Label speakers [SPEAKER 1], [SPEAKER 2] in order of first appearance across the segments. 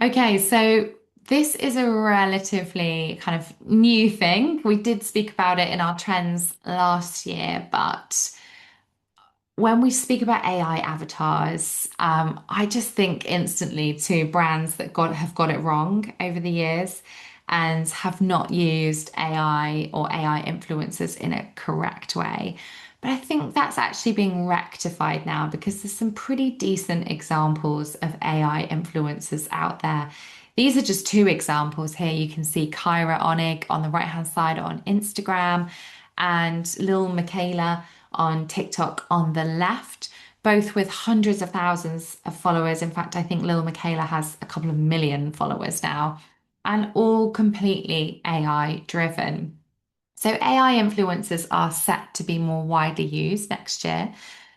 [SPEAKER 1] Okay, so this is a relatively kind of new thing. We did speak about it in our trends last year, but when we speak about AI avatars, I just think instantly to brands that have got it wrong over the years and have not used AI or AI influencers in a correct way. But I think that's actually being rectified now because there's some pretty decent examples of AI influencers out there. These are just two examples here. You can see Kyra Onig on the right-hand side on Instagram and Lil Michaela on TikTok on the left, both with hundreds of thousands of followers. In fact, I think Lil Michaela has a couple of million followers now, and all completely AI driven. So AI influencers are set to be more widely used next year.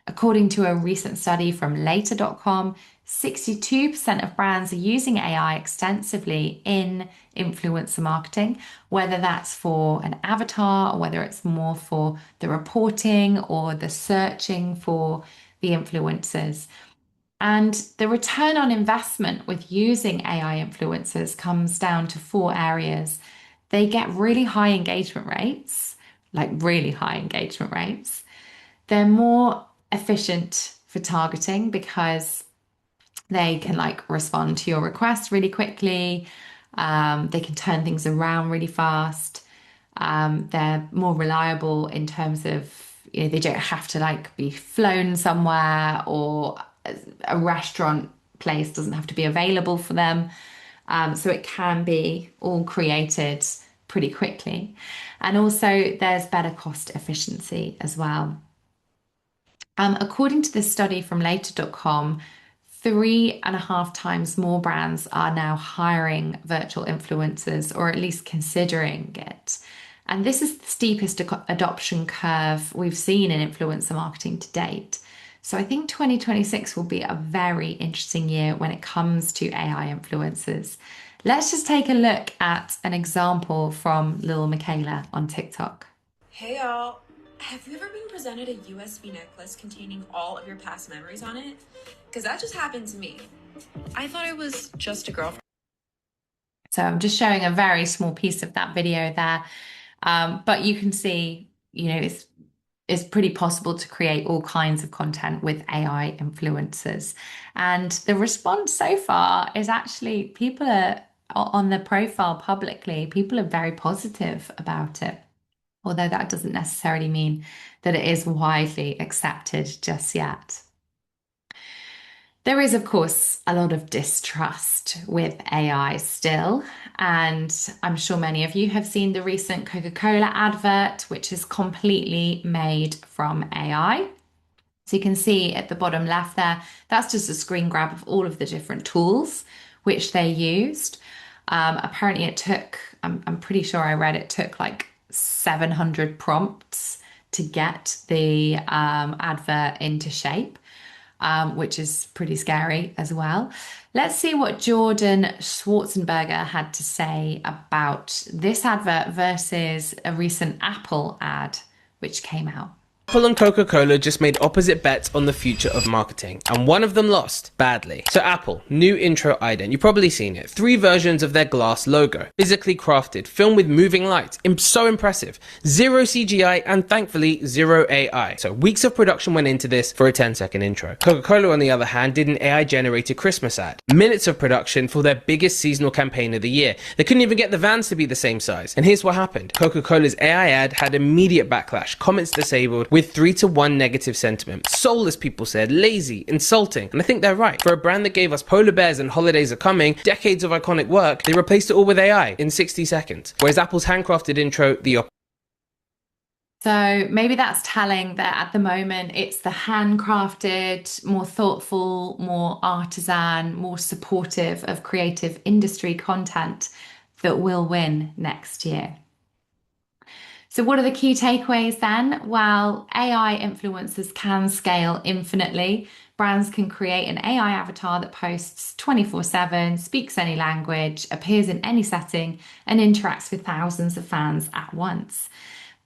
[SPEAKER 1] According to a recent study from later.com, 62% of brands are using AI extensively in influencer marketing, whether that's for an avatar or whether it's more for the reporting or the searching for the influencers. And the return on investment with using AI influencers comes down to four areas. They get really high engagement rates, like really high engagement rates. They're more efficient for targeting because they can like respond to your request really quickly. They can turn things around really fast. They're more reliable in terms of, they don't have to like be flown somewhere or a restaurant place doesn't have to be available for them. So it can be all created pretty quickly. And also there's better cost efficiency as well. According to this study from later.com, 3.5 times more brands are now hiring virtual influencers or at least considering it. And this is the steepest adoption curve we've seen in influencer marketing to date. So I think 2026 will be a very interesting year when it comes to AI influencers. Let's just take a look at an example from Lil Michaela on TikTok.
[SPEAKER 2] Hey y'all, have you ever been presented a USB necklace containing all of your past memories on it? Because that just happened to me. I thought it was just a girlfriend.
[SPEAKER 1] So I'm just showing a very small piece of that video there. But you can see, it's pretty possible to create all kinds of content with AI influencers. And the response so far is actually people are on the profile publicly, people are very positive about it. Although that doesn't necessarily mean that it is widely accepted just yet. There is, of course, a lot of distrust with AI still, and I'm sure many of you have seen the recent Coca-Cola advert, which is completely made from AI. So you can see at the bottom left there, that's just a screen grab of all of the different tools which they used. Apparently it took, I'm pretty sure I read it took like 700 prompts to get the advert into shape, which is pretty scary as well. Let's see what Jordan Schwarzenberger had to say about this advert versus a recent Apple ad which came out.
[SPEAKER 3] Apple and Coca-Cola just made opposite bets on the future of marketing, and one of them lost badly. So Apple, new intro ident, you've probably seen it. 3 versions of their glass logo, physically crafted, filmed with moving lights, so impressive. 0 CGI and thankfully 0 AI. So weeks of production went into this for a 10-second intro. Coca-Cola on the other hand did an AI-generated Christmas ad. Minutes of production for their biggest seasonal campaign of the year. They couldn't even get the vans to be the same size. And here's what happened. Coca-Cola's AI ad had immediate backlash, comments disabled, with 3-to-1 negative sentiment. Soulless, people said, lazy, insulting, and I think they're right. For a brand that gave us polar bears and holidays are coming, decades of iconic work, they replaced it all with AI in 60 seconds. Whereas Apple's handcrafted intro, the opposite.
[SPEAKER 1] So maybe that's telling that at the moment it's the handcrafted, more thoughtful, more artisan, more supportive of creative industry content that will win next year. So what are the key takeaways then? Well, AI influencers can scale infinitely. Brands can create an AI avatar that posts 24/7, speaks any language, appears in any setting, and interacts with thousands of fans at once.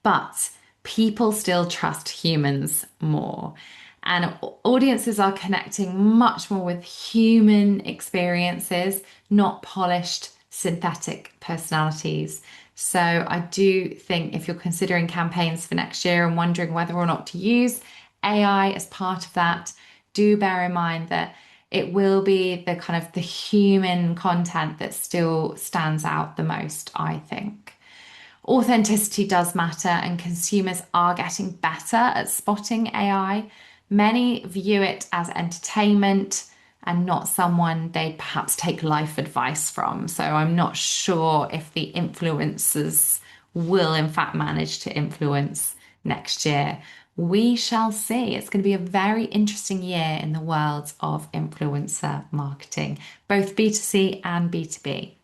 [SPEAKER 1] But people still trust humans more. And audiences are connecting much more with human experiences, not polished synthetic personalities. So I do think if you're considering campaigns for next year and wondering whether or not to use AI as part of that, do bear in mind that it will be the kind of the human content that still stands out the most, I think. Authenticity does matter, and consumers are getting better at spotting AI. Many view it as entertainment and not someone they'd perhaps take life advice from. So I'm not sure if the influencers will, in fact, manage to influence next year. We shall see. It's going to be a very interesting year in the world of influencer marketing, both B2C and B2B.